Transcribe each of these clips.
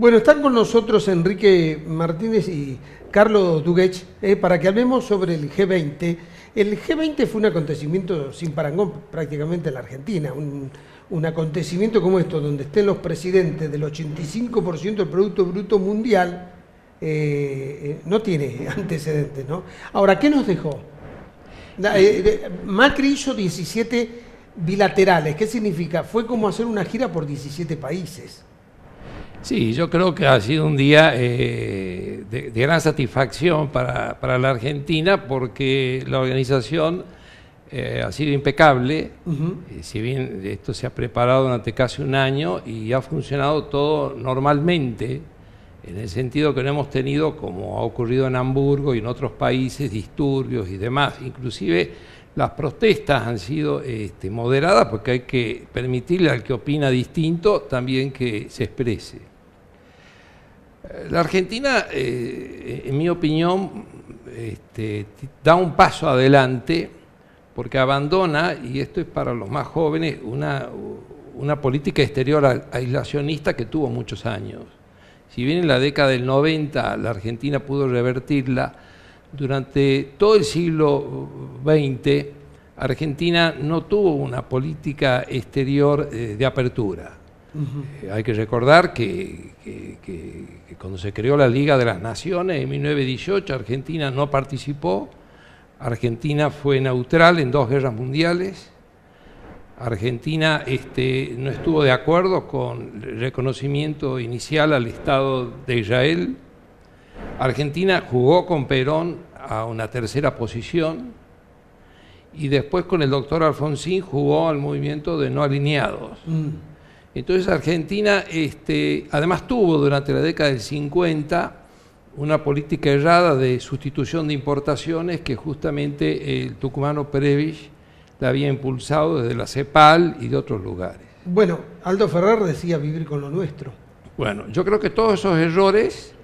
Bueno, están con nosotros Enrique Martínez y Carlos Duguech para que hablemos sobre el G20. El G20 fue un acontecimiento sin parangón prácticamente en la Argentina, un acontecimiento como esto, donde estén los presidentes del 85% del Producto Bruto Mundial, no tiene antecedentes, ¿no? Ahora, ¿qué nos dejó? Macri hizo 17 bilaterales. ¿Qué significa? Fue como hacer una gira por 17 países. Sí, yo creo que ha sido un día de gran satisfacción para la Argentina, porque la organización ha sido impecable. Si bien esto se ha preparado durante casi un año y ha funcionado todo normalmente, en el sentido que no hemos tenido, como ha ocurrido en Hamburgo y en otros países, disturbios y demás. Inclusive las protestas han sido moderadas, porque hay que permitirle al que opina distinto también que se exprese. La Argentina, en mi opinión, da un paso adelante, porque abandona, y esto es para los más jóvenes, una política exterior aislacionista que tuvo muchos años. Si bien en la década del 90 la Argentina pudo revertirla, durante todo el siglo XX Argentina no tuvo una política exterior de apertura. Hay que recordar que cuando se creó la Liga de las Naciones en 1918, Argentina no participó. Argentina fue neutral en 2 guerras mundiales. Argentina no estuvo de acuerdo con el reconocimiento inicial al Estado de Israel. Argentina jugó con Perón a una tercera posición, y después con el doctor Alfonsín jugó al movimiento de no alineados. Entonces Argentina además tuvo durante la década del 50 una política errada de sustitución de importaciones, que justamente el tucumano Prebisch la había impulsado desde la CEPAL y de otros lugares. Bueno, Aldo Ferrer decía vivir con lo nuestro. Bueno, yo creo que todos esos errores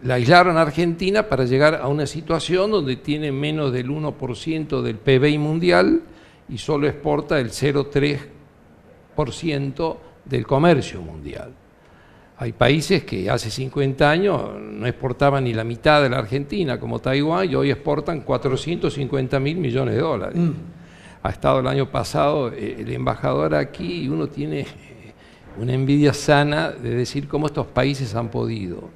la aislaron a Argentina para llegar a una situación donde tiene menos del 1% del PBI mundial y solo exporta el 0,3% del comercio mundial. Hay países que hace 50 años no exportaban ni la mitad de la Argentina, como Taiwán, y hoy exportan 450.000 millones de dólares. Ha estado el año pasado el embajador aquí, y uno tiene una envidia sana de decir cómo estos países han podido.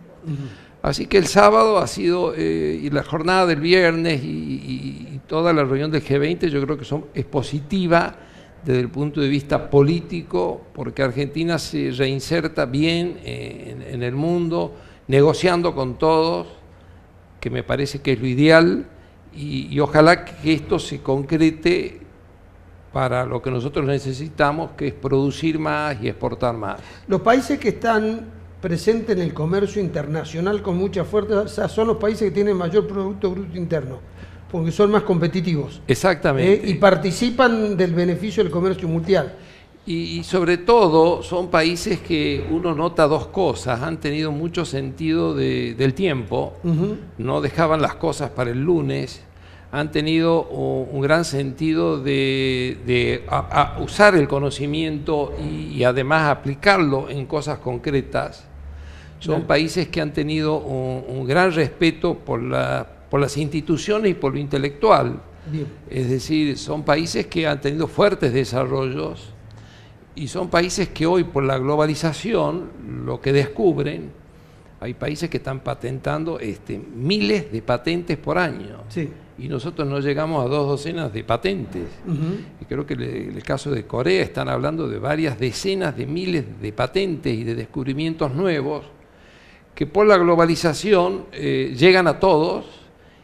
Así que el sábado ha sido, y la jornada del viernes y toda la reunión del G20, yo creo que es positiva desde el punto de vista político, porque Argentina se reinserta bien en el mundo, negociando con todos, que me parece que es lo ideal, y ojalá que esto se concrete para lo que nosotros necesitamos, que es producir más y exportar más. Los países que están presentes en el comercio internacional con mucha fuerza son los países que tienen mayor Producto Bruto Interno, porque son más competitivos. Exactamente. Y participan del beneficio del comercio mundial. Y sobre todo son países que uno nota dos cosas: han tenido mucho sentido del tiempo, no dejaban las cosas para el lunes, han tenido un gran sentido de usar el conocimiento y además aplicarlo en cosas concretas. Son países que han tenido un gran respeto por las instituciones y por lo intelectual. Bien. Es decir, son países que han tenido fuertes desarrollos, y son países que hoy, por la globalización, lo que descubren, hay países que están patentando miles de patentes por año. Sí. Y nosotros no llegamos a 2 docenas de patentes. Y creo que en el caso de Corea están hablando de varias decenas de miles de patentes y de descubrimientos nuevos que por la globalización llegan a todos,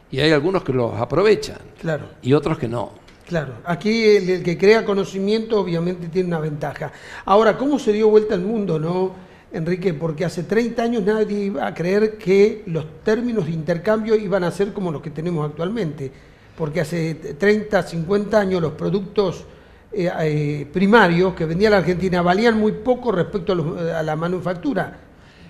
y hay algunos que los aprovechan, Claro. y otros que no. Claro, aquí el que crea conocimiento obviamente tiene una ventaja. Ahora, ¿cómo se dio vuelta el mundo, no, Enrique? Porque hace 30 años nadie iba a creer que los términos de intercambio iban a ser como los que tenemos actualmente, porque hace 30, 50 años los productos primarios que vendía la Argentina valían muy poco respecto a la manufactura.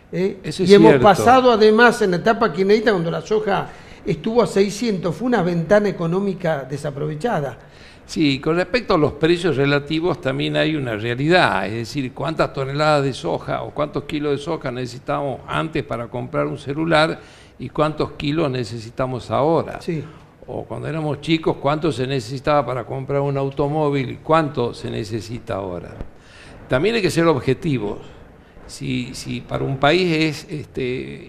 Eso es y hemos cierto. pasado además en la etapa kirchnerista, cuando la soja estuvo a 600, fue una ventana económica desaprovechada. Sí, con respecto a los precios relativos también hay una realidad, es decir, cuántas toneladas de soja o cuántos kilos de soja necesitábamos antes para comprar un celular y cuántos kilos necesitamos ahora. Sí. O cuando éramos chicos, cuánto se necesitaba para comprar un automóvil y cuánto se necesita ahora. También hay que ser objetivos. Si para un país es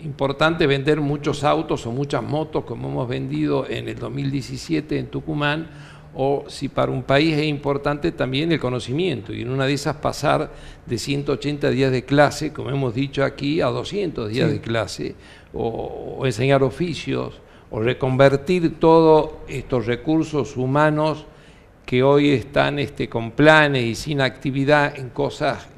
importante vender muchos autos o muchas motos como hemos vendido en el 2017 en Tucumán, o si para un país es importante también el conocimiento, y en una de esas pasar de 180 días de clase, como hemos dicho aquí, a 200 días de clase, o enseñar oficios, o reconvertir todos estos recursos humanos que hoy están con planes y sin actividad en cosas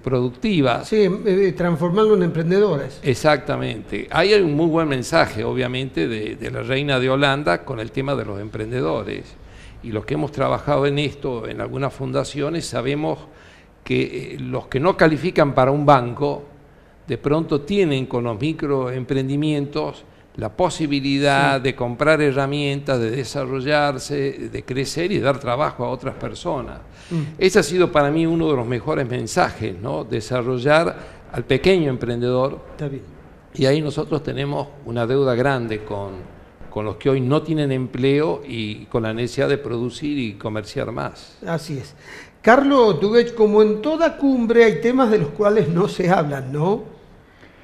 productivas. Sí, transformarlo en emprendedores. Exactamente. Hay un muy buen mensaje, obviamente, de la reina de Holanda con el tema de los emprendedores. Y los que hemos trabajado en esto, en algunas fundaciones, sabemos que los que no califican para un banco, de pronto tienen con los microemprendimientos la posibilidad de comprar herramientas, de desarrollarse, de crecer y de dar trabajo a otras personas. Ese ha sido para mí uno de los mejores mensajes, ¿no? Desarrollar al pequeño emprendedor. Está bien. Y ahí nosotros tenemos una deuda grande con los que hoy no tienen empleo y con la necesidad de producir y comerciar más. Así es. Carlos Tuguech, como en toda cumbre hay temas de los cuales no se hablan, ¿no?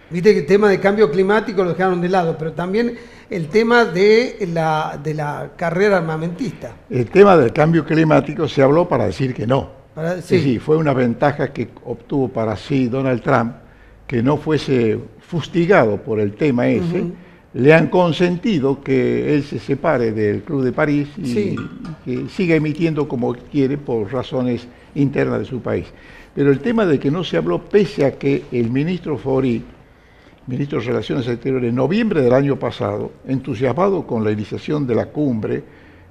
Viste que el tema de cambio climático lo dejaron de lado, pero también el tema de la carrera armamentista. El tema del cambio climático se habló para decir que no. Sí, fue una ventaja que obtuvo para sí Donald Trump, que no fuese fustigado por el tema ese. Le han consentido que él se separe del Club de París y que siga emitiendo como quiere por razones internas de su país. Pero el tema de que no se habló, pese a que el ministro Faurí, ministro de Relaciones Exteriores, en noviembre del año pasado, entusiasmado con la iniciación de la cumbre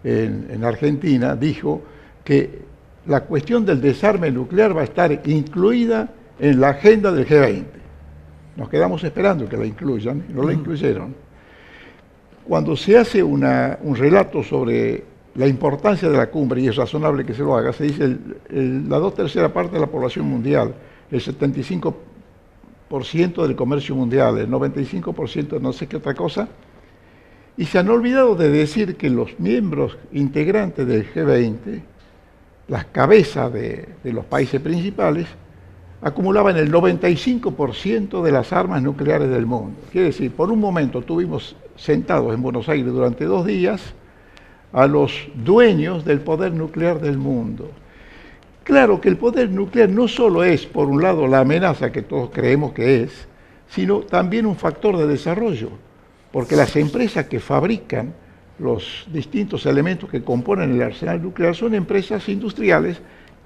en Argentina, dijo que la cuestión del desarme nuclear va a estar incluida en la agenda del G20. Nos quedamos esperando que la incluyan, no la incluyeron. Cuando se hace un relato sobre la importancia de la cumbre, y es razonable que se lo haga, se dice la 2/3 parte de la población mundial, el 75% del comercio mundial, el 95% de no sé qué otra cosa, y se han olvidado de decir que los miembros integrantes del G20, las cabezas de los países principales, acumulaban el 95% de las armas nucleares del mundo. Quiere decir, por un momento tuvimos sentados en Buenos Aires durante 2 días a los dueños del poder nuclear del mundo. Claro que el poder nuclear no solo es, por un lado, la amenaza que todos creemos que es, sino también un factor de desarrollo, porque las empresas que fabrican los distintos elementos que componen el arsenal nuclear son empresas industriales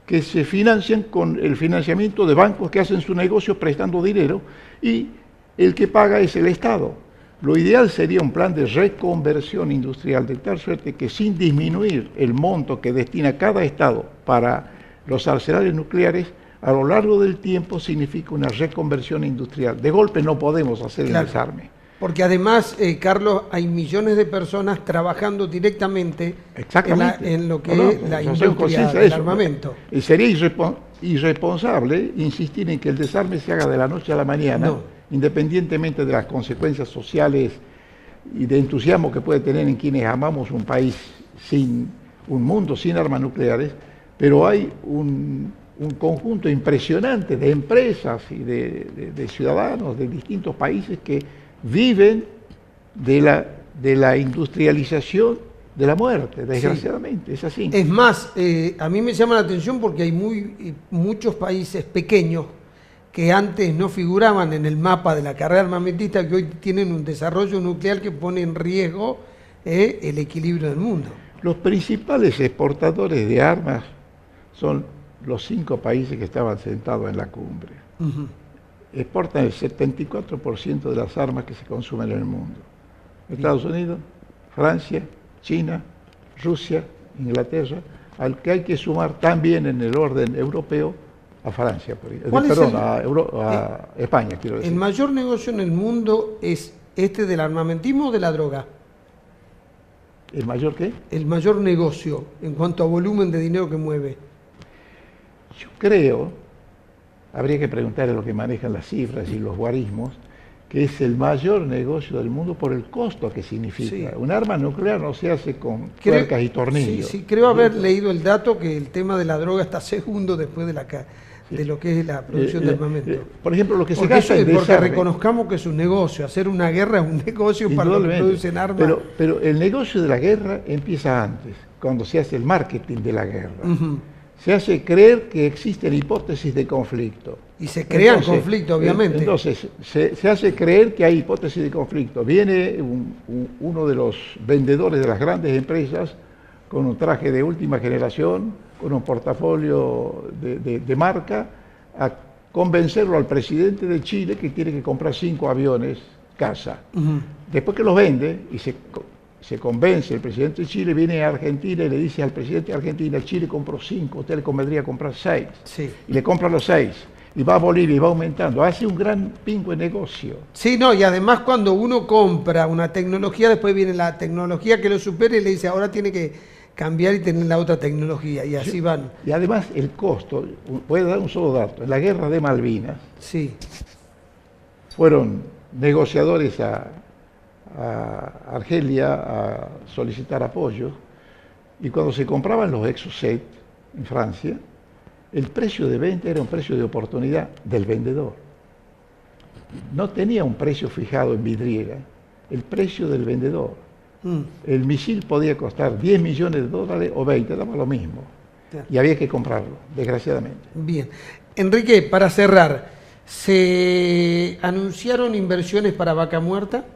que se financian con el financiamiento de bancos que hacen su negocio prestando dinero y el que paga es el Estado. Lo ideal sería un plan de reconversión industrial de tal suerte que sin disminuir el monto que destina cada Estado para los arsenales nucleares, a lo largo del tiempo significa una reconversión industrial. De golpe no podemos hacer el desarme. Porque además, Carlos, hay millones de personas trabajando directamente en lo que es la industria del armamento. Y sería irresponsable insistir en que el desarme se haga de la noche a la mañana, independientemente de las consecuencias sociales y de entusiasmo que puede tener en quienes amamos un país un mundo sin armas nucleares, pero hay un conjunto impresionante de empresas y de ciudadanos de distintos países que viven de la industrialización de la muerte, desgraciadamente, es así. Es más, a mí me llama la atención porque hay muchos países pequeños que antes no figuraban en el mapa de la carrera armamentista, que hoy tienen un desarrollo nuclear que pone en riesgo el equilibrio del mundo. Los principales exportadores de armas son los 5 países que estaban sentados en la cumbre. Exportan el 74% de las armas que se consumen en el mundo. Estados Unidos, Francia, China, Rusia, Inglaterra, al que hay que sumar también en el orden europeo a Francia, a España, quiero decir. ¿El mayor negocio en el mundo es este del armamentismo o de la droga? ¿El mayor qué? El mayor negocio en cuanto a volumen de dinero que mueve. Yo creo, habría que preguntarle a los que manejan las cifras y los guarismos, que es el mayor negocio del mundo por el costo que significa. Sí. Un arma nuclear no se hace con tuercas y tornillos. Sí, creo haber leído el dato que el tema de la droga está segundo después de lo que es la producción de armamento. Por ejemplo, lo que se gasta en porque reconozcamos que es un negocio, hacer una guerra es un negocio para los que producen armas. Pero el negocio de la guerra empieza antes, cuando se hace el marketing de la guerra. Se hace creer que existe la hipótesis de conflicto. Y se crean conflictos, obviamente. Entonces, se hace creer que hay hipótesis de conflicto. Viene uno de los vendedores de las grandes empresas con un traje de última generación, con un portafolio de marca, a convencerlo al presidente de Chile que tiene que comprar 5 aviones casa. Después que los vende y se convence el presidente de Chile, viene a Argentina y le dice al presidente de Argentina: Chile compró 5, usted le convendría comprar 6. Sí. Y le compra los 6. Y va a Bolivia y va aumentando. Hace un gran pingüe negocio. Sí, no, y además cuando uno compra una tecnología, después viene la tecnología que lo supera y le dice: ahora tiene que cambiar y tener la otra tecnología. Y así van. Y además el costo, voy a dar un solo dato. En la guerra de Malvinas, sí, fueron negociadores a Argelia a solicitar apoyo, y cuando se compraban los Exocet en Francia, el precio de venta era un precio de oportunidad del vendedor. No tenía un precio fijado en vidriera, el precio del vendedor. El misil podía costar 10 millones de dólares o 20, daba lo mismo. Y había que comprarlo, desgraciadamente. Bien. Enrique, para cerrar, ¿se anunciaron inversiones para Vaca Muerta?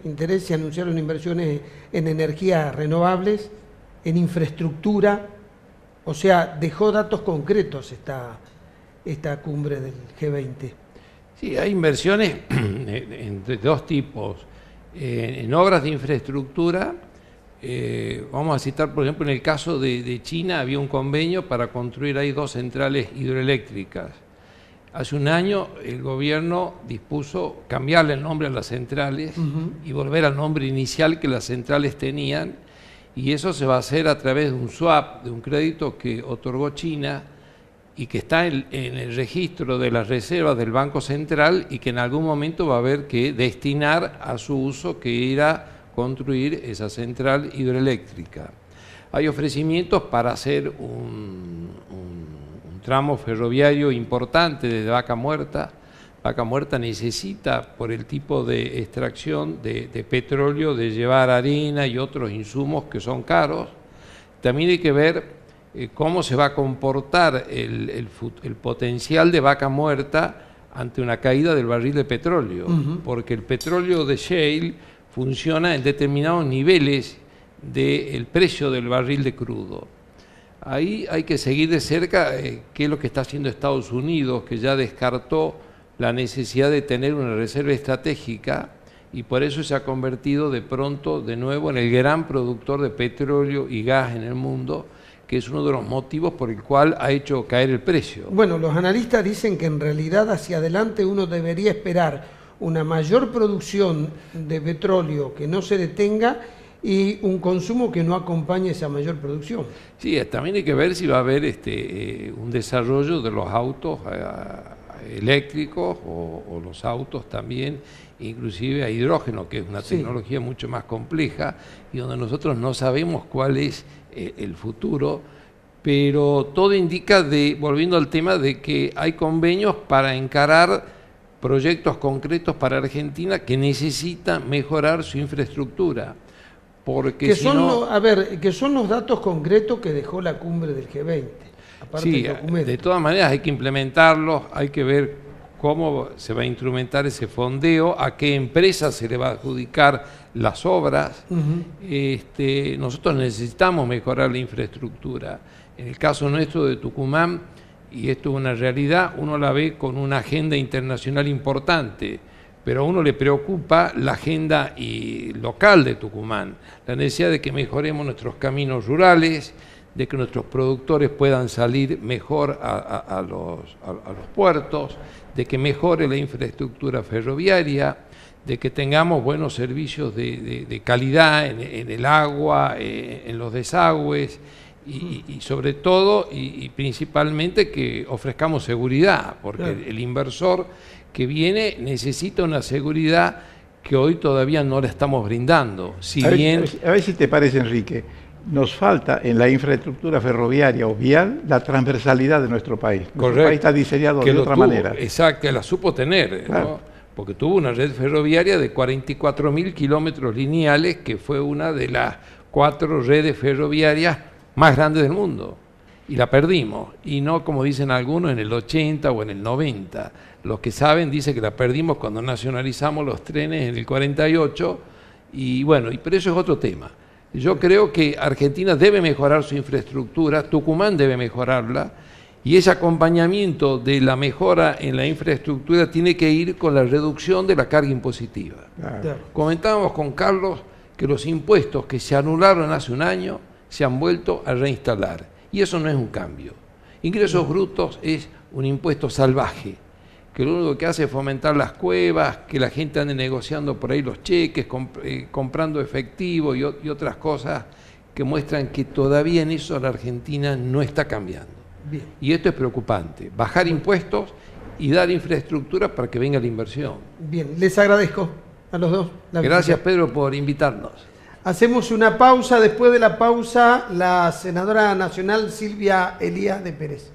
Interés, se anunciaron inversiones en energías renovables, en infraestructura, o sea, dejó datos concretos esta cumbre del G20. Sí, hay inversiones de dos tipos. En obras de infraestructura, vamos a citar, por ejemplo, en el caso de China había un convenio para construir ahí 2 centrales hidroeléctricas. Hace un año el gobierno dispuso cambiarle el nombre a las centrales y volver al nombre inicial que las centrales tenían, y eso se va a hacer a través de un swap, de un crédito que otorgó China y que está en el registro de las reservas del Banco Central, y que en algún momento va a haber que destinar a su uso, que era construir esa central hidroeléctrica. Hay ofrecimientos para hacer un tramo ferroviario importante desde Vaca Muerta. Vaca Muerta necesita, por el tipo de extracción de petróleo, de llevar arena y otros insumos que son caros. También hay que ver cómo se va a comportar el potencial de Vaca Muerta ante una caída del barril de petróleo, porque el petróleo de shale funciona en determinados niveles del precio del barril de crudo. Ahí hay que seguir de cerca qué es lo que está haciendo Estados Unidos, que ya descartó la necesidad de tener una reserva estratégica, y por eso se ha convertido de pronto de nuevo en el gran productor de petróleo y gas en el mundo, que es uno de los motivos por el cual ha hecho caer el precio. Bueno, los analistas dicen que en realidad hacia adelante uno debería esperar una mayor producción de petróleo que no se detenga y un consumo que no acompañe esa mayor producción. Sí, también hay que ver si va a haber un desarrollo de los autos eléctricos o los autos también, inclusive a hidrógeno, que es una tecnología mucho más compleja y donde nosotros no sabemos cuál es el futuro, pero todo indica, volviendo al tema, de que hay convenios para encarar proyectos concretos para Argentina que necesita mejorar su infraestructura. Porque que son los datos concretos que dejó la cumbre del G20. Aparte sí, del documento. De todas maneras hay que implementarlos, hay que ver cómo se va a instrumentar ese fondeo, a qué empresa se le va a adjudicar las obras. Nosotros necesitamos mejorar la infraestructura. En el caso nuestro de Tucumán, y esto es una realidad, uno la ve con una agenda internacional importante, pero a uno le preocupa la agenda local de Tucumán, la necesidad de que mejoremos nuestros caminos rurales, de que nuestros productores puedan salir mejor a los puertos, de que mejore la infraestructura ferroviaria, de que tengamos buenos servicios de calidad en el agua, en los desagües, y sobre todo y principalmente que ofrezcamos seguridad, porque claro, el inversor que viene necesita una seguridad que hoy todavía no la estamos brindando. A ver si te parece, Enrique, nos falta en la infraestructura ferroviaria o vial la transversalidad de nuestro país. Nuestro país está diseñado de otra manera. Exacto, que la supo tener, claro, ¿no? Porque tuvo una red ferroviaria de 44.000 kilómetros lineales, que fue una de las 4 redes ferroviarias más grandes del mundo. Y la perdimos, y no como dicen algunos en el 80 o en el 90. Los que saben dicen que la perdimos cuando nacionalizamos los trenes en el 48, y bueno, pero eso es otro tema. Yo creo que Argentina debe mejorar su infraestructura, Tucumán debe mejorarla, y ese acompañamiento de la mejora en la infraestructura tiene que ir con la reducción de la carga impositiva. claro. Comentábamos con Carlos que los impuestos que se anularon hace un año se han vuelto a reinstalar, y eso no es un cambio. Ingresos brutos es un impuesto salvaje, que lo único que hace es fomentar las cuevas, que la gente ande negociando por ahí los cheques, comprando efectivo y otras cosas que muestran que todavía en eso la Argentina no está cambiando. bien. Y esto es preocupante, bajar impuestos y dar infraestructura para que venga la inversión. Bien, les agradezco a los dos. Gracias, Pedro, por invitarnos. Hacemos una pausa, después de la pausa la senadora nacional Silvia Elías de Pérez.